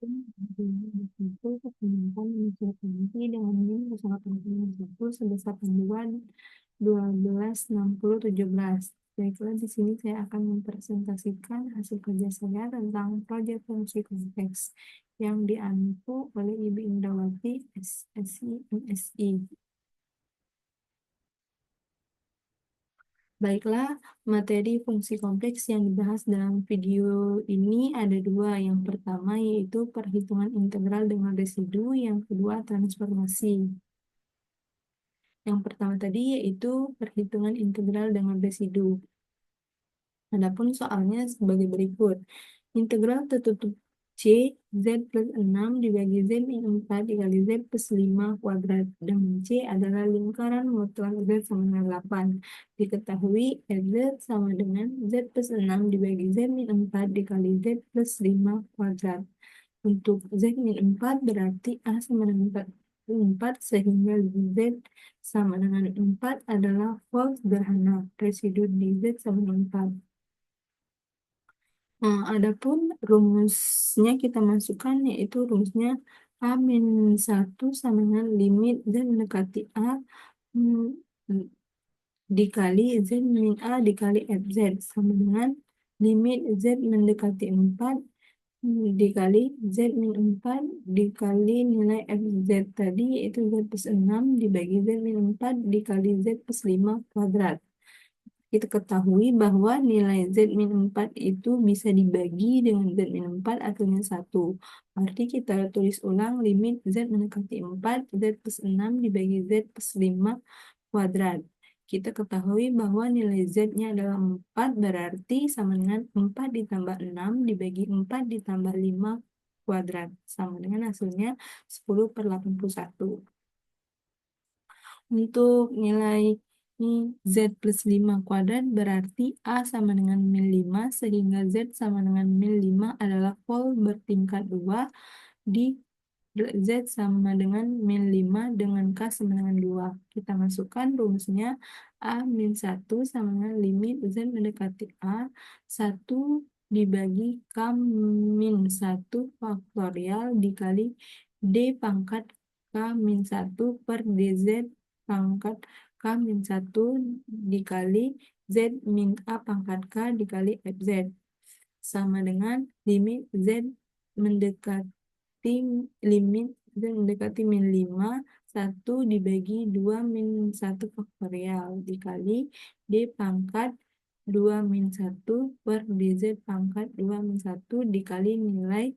Itu kepemilikan mencerminkan dengan min bersama penggunaan satu sebesar panduan 126017. Baiklah, di sini saya akan mempresentasikan hasil kerja saya tentang proyek fungsi kompleks yang diampu oleh Ibu Indrawati SSI MSI. Baiklah, materi fungsi kompleks yang dibahas dalam video ini ada dua. Yang pertama yaitu perhitungan integral dengan residu, yang kedua transformasi. Yang pertama tadi yaitu perhitungan integral dengan residu. Adapun soalnya sebagai berikut. Integral tertutup C Z plus 6 dibagi Z min 4 dikali Z plus 5 kuadrat. Dan C adalah lingkaran mutlak Z sama dengan 8. Diketahui Z sama dengan Z plus 6 dibagi Z min 4 dikali Z plus 5 kuadrat. Untuk Z min 4 berarti A sama dengan 4 sehingga Z sama dengan 4 adalah false sederhana. Residu di Z sama dengan 4. Nah, adapun rumusnya kita masukkan yaitu rumusnya A-1 sama dengan limit Z mendekati A mm, dikali Z min A dikali FZ sama dengan limit Z mendekati 4 dikali Z min 4 dikali nilai FZ tadi yaitu Z plus 6 dibagi Z min 4 dikali Z plus 5 kuadrat. Kita ketahui bahwa nilai Z min 4 itu bisa dibagi dengan Z min 4 akhirnya 1. Arti kita tulis ulang limit Z mendekati 4, Z plus 6 dibagi Z plus 5 kuadrat. Kita ketahui bahwa nilai Z-nya adalah 4, berarti sama dengan 4 ditambah 6 dibagi 4 ditambah 5 kuadrat. Sama dengan hasilnya 10/81. Untuk nilai ini Z plus 5 kuadrat berarti A sama dengan min 5 sehingga Z sama dengan min 5 adalah pol bertingkat 2 di Z sama dengan min 5 dengan K sama dengan 2. Kita masukkan rumusnya A min 1 sama dengan limit Z mendekati A 1 dibagi K min 1 faktorial dikali D pangkat K min 1 per DZ pangkat K min 1 dikali Z min A pangkat K dikali FZ sama dengan limit Z mendekati limit Z mendekati min 5 1 dibagi 2 min 1 faktorial dikali D pangkat 2 min 1 per DZ pangkat 2 min 1 dikali nilai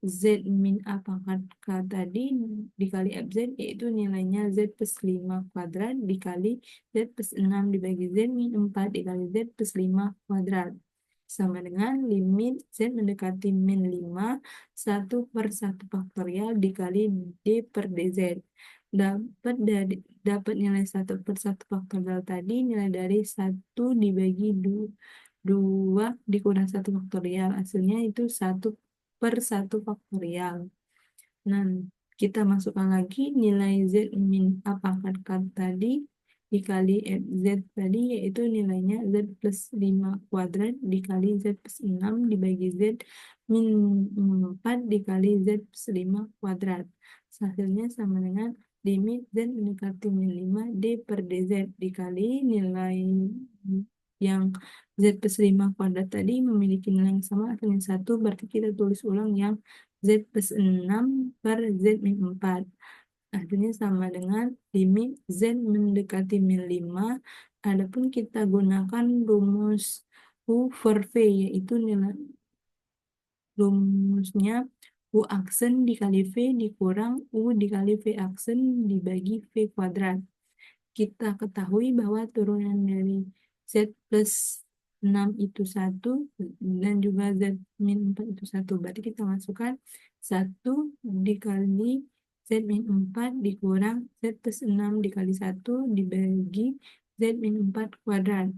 Z min A pangkat K tadi dikali FZ yaitu nilainya Z plus 5 kuadrat dikali Z plus 6 dibagi Z min 4 dikali Z plus 5 kuadrat sama dengan limit Z mendekati min 5 1 per 1 faktorial dikali D per DZ. Dapat nilai 1 per 1 faktorial tadi nilai dari 1 dibagi 2 dikurang 1 faktorial hasilnya itu 1 per 1 faktorial. Nah, kita masukkan lagi nilai Z min A pangkat K tadi dikali Z tadi yaitu nilainya Z plus 5 kuadrat dikali Z plus 6 dibagi Z min 4 dikali Z plus 5 kuadrat. Hasilnya sama dengan limit Z mendekati min 5 D per DZ dikali nilai yang Z plus 5 kuadrat tadi memiliki nilai yang sama akhirnya 1, berarti kita tulis ulang yang Z plus 6 per Z min 4. Akhirnya sama dengan limit Z mendekati min 5. Adapun kita gunakan rumus U per V, yaitu nilai rumusnya U aksen dikali V dikurang U dikali V aksen dibagi V kuadrat. Kita ketahui bahwa turunan dari Z plus 6 itu 1 dan juga Z min 4 itu 1. Berarti kita masukkan 1 dikali Z min 4 dikurang Z plus 6 dikali 1 dibagi Z min 4 kuadrat.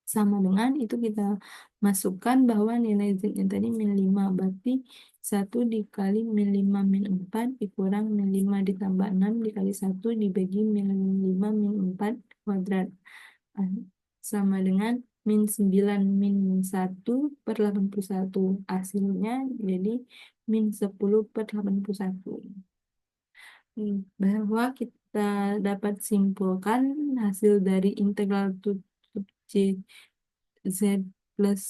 Sama dengan itu kita masukkan bahwa nilai Z-nya tadi min 5. Berarti 1 dikali min 5 min 4 dikurang min 5 ditambah 6 dikali 1 dibagi min 5 min 4 kuadrat. Sama dengan min 9 min 1/81. Hasilnya jadi min 10/81. Bahwa kita dapat simpulkan hasil dari integral C Z plus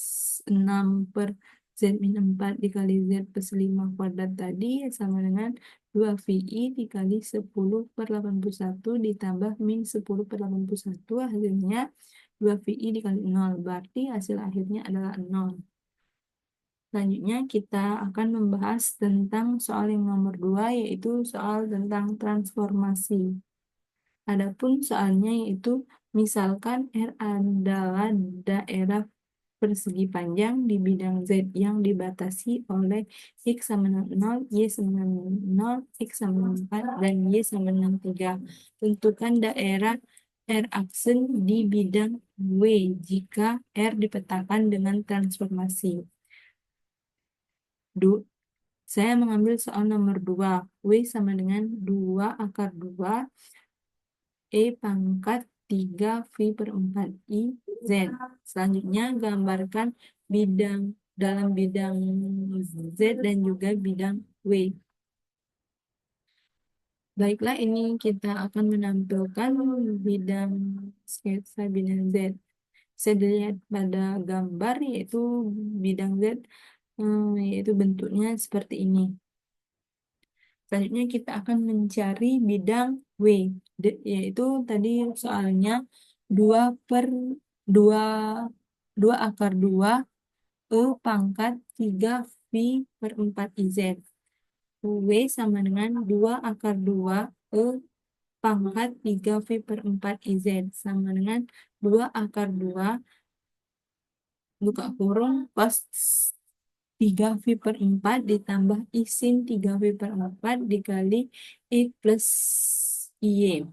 6 per Z min 4 dikali Z plus 5 kuadrat tadi sama dengan 2VI dikali 10/81 ditambah min 10/81, hasilnya 2VI dikali 0. Berarti hasil akhirnya adalah 0. Selanjutnya kita akan membahas tentang soal yang nomor 2, yaitu soal tentang transformasi. Adapun soalnya yaitu misalkan R adalah daerah persegi panjang di bidang Z yang dibatasi oleh X sama dengan 0, Y sama dengan 0, X sama dengan 4, dan Y sama dengan 3. Tentukan daerah R aksen di bidang W jika R dipetakan dengan transformasi. Saya mengambil soal nomor 2. W sama dengan 2 akar 2 E pangkat 3 V per 4 I Z. Selanjutnya gambarkan dalam bidang Z dan juga bidang W. Baiklah, ini kita akan menampilkan bidang sketsa bidang Z. Bisa dilihat pada gambar, yaitu bidang Z, yaitu bentuknya seperti ini. Selanjutnya kita akan mencari bidang W, yaitu tadi soalnya 2 per 2, 2 akar 2 E pangkat 3 V per 4 IZ. W sama dengan 2 akar 2 E pangkat 3 V per 4 IZ sama dengan 2 akar 2 buka kurung cos 3 V per 4 ditambah I sin 3 V per 4 dikali I plus I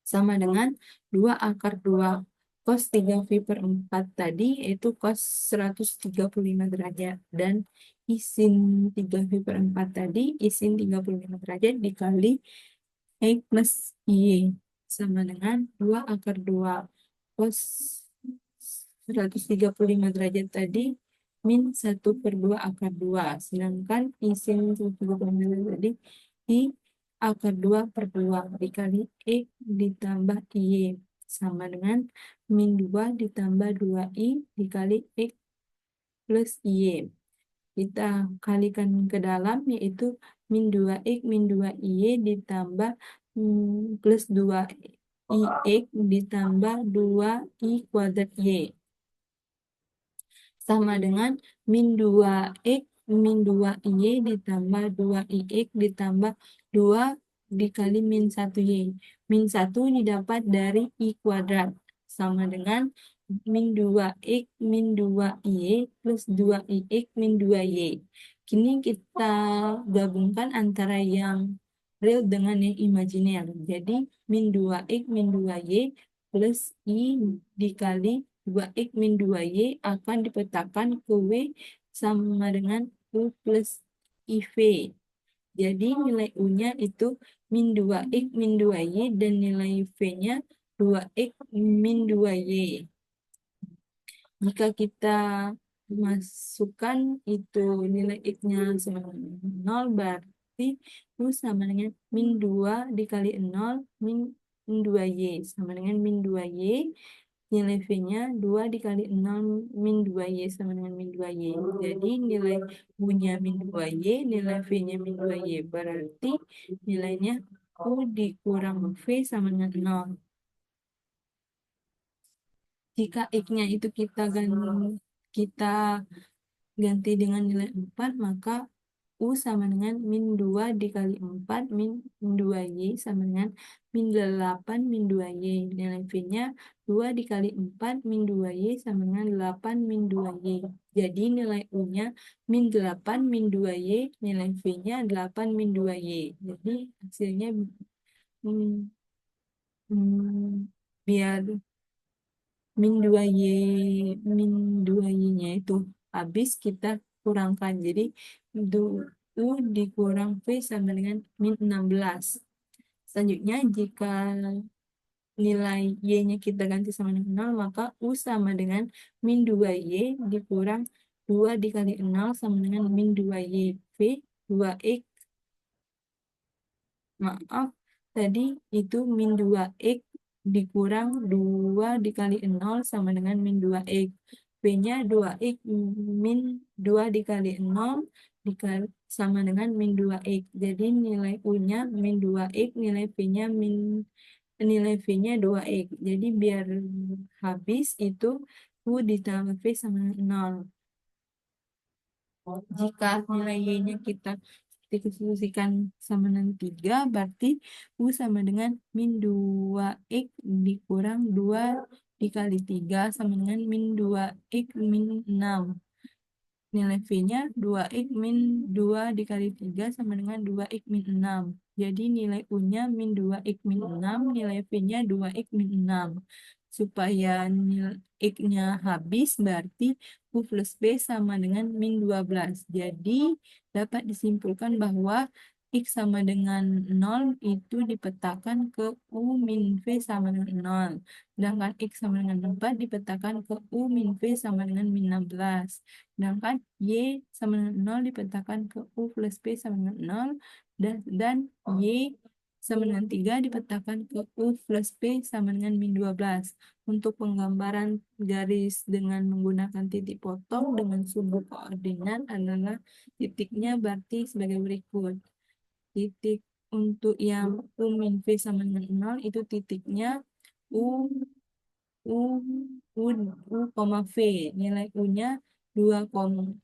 sama dengan 2 akar 2 cos 3 V per 4 tadi, yaitu cos 135 derajat, dan I sin 3 V per 4 tadi, I sin 35 derajat dikali X plus Y sama dengan 2 akar 2 cos 135 derajat tadi min 1 per 2 akar 2. Sedangkan I sin 135 derajat tadi I akar 2 per 2 dikali X ditambah Y sama dengan min 2 ditambah 2I dikali X plus Y. Kita kalikan ke dalam, yaitu min 2X min 2Y ditambah plus 2IX ditambah 2I kuadrat Y sama dengan min 2X min 2Y ditambah 2IX ditambah 2 dikali min 1Y. Min 1 didapat dari I kuadrat sama dengan min 2X min 2Y plus 2IX min 2Y. Kini kita gabungkan antara yang real dengan yang imajiner. Jadi min 2X min 2Y plus I dikali 2X min 2Y akan dipetakan ke W sama dengan U plus IV. Jadi nilai U-nya itu min 2X min 2Y dan nilai V-nya 2X min 2Y. Jika kita masukkan itu nilai X-nya sama dengan 0, berarti U sama dengan min 2 dikali 0 min 2Y sama dengan min 2Y. Nilai V-nya 2 dikali 0 min 2Y sama dengan min 2Y. Jadi nilai U-nya min 2Y, nilai V-nya min 2Y. Berarti nilainya U dikurang V sama dengan 0. Jika X-nya itu kita ganti dengan nilai 4, maka U sama dengan min 2 dikali 4 min 2Y sama dengan min 8 min 2Y. Nilai V-nya 2 dikali 4 min 2Y sama dengan 8 min 2Y. Jadi nilai U-nya min 8 min 2Y, nilai V-nya 8 min 2Y. Jadi hasilnya hmm, biar min 2Y min 2Y-nya itu habis, kita kurangkan. Jadi U dikurang V sama dengan min 16. Selanjutnya jika nilai Y-nya kita ganti sama dengan 0, maka U sama dengan min 2Y dikurang 2 dikali 0 sama dengan min 2Y. V 2X, maaf, tadi itu min 2X dikurang 2 dikali 0 sama dengan min 2X. V-nya 2X min 2 dikali 0 dikali, sama dengan min 2X. Jadi nilai U-nya min 2X, nilai V-nya 2X. Jadi biar habis itu U ditambah V sama dengan 0. Jika nilai Y-nya kita dikondisikan sama dengan 3, berarti U sama dengan min 2X dikurang 2 dikali 3 sama dengan min 2X min 6. Nilai V-nya 2X min 2 dikali 3 sama dengan 2X min 6. Jadi nilai U-nya min 2X min 6, nilai V-nya 2X min 6. Supaya nilai X-nya habis, berarti U plus B sama dengan min 12. Jadi dapat disimpulkan bahwa X sama dengan 0 itu dipetakan ke U min V sama dengan 0. Sedangkan X sama dengan 4 dipetakan ke U min V sama dengan min 16. Sedangkan Y sama dengan 0 dipetakan ke U plus P sama dengan 0. Dan Y sama dengan 3 dipetakan ke U plus P sama dengan min 12. Untuk penggambaran garis dengan menggunakan titik potong dengan sumber koordinat adalah titiknya berarti sebagai berikut. Titik untuk yang U min V sama dengan 0 itu titiknya U U U V, nilai U-nya 2,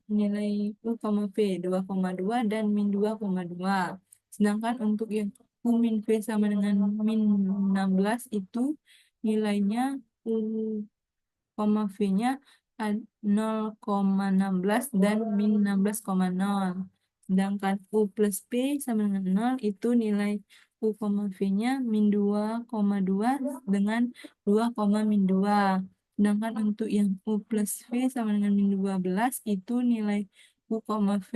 nilai U, V 2,2 dan min 2,2. Sedangkan untuk yang U min V sama dengan min 16 itu nilainya U, V-nya 0,16 dan min 16,0. Sedangkan U plus P sama dengan 0 itu nilai U, V-nya min 2,2 dengan 2, min 2. Sedangkan untuk yang U plus V sama dengan min 12 itu nilai U, V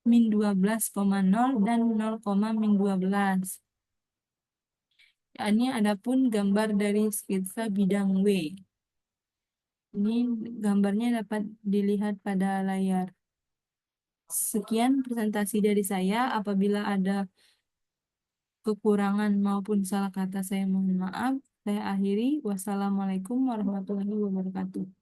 min 12,0 dan 0, min 12. Ini adapun gambar dari skitsa bidang W. Ini gambarnya dapat dilihat pada layar. Sekian presentasi dari saya. Apabila ada kekurangan maupun salah kata saya mohon maaf. Saya akhiri. Wassalamualaikum warahmatullahi wabarakatuh.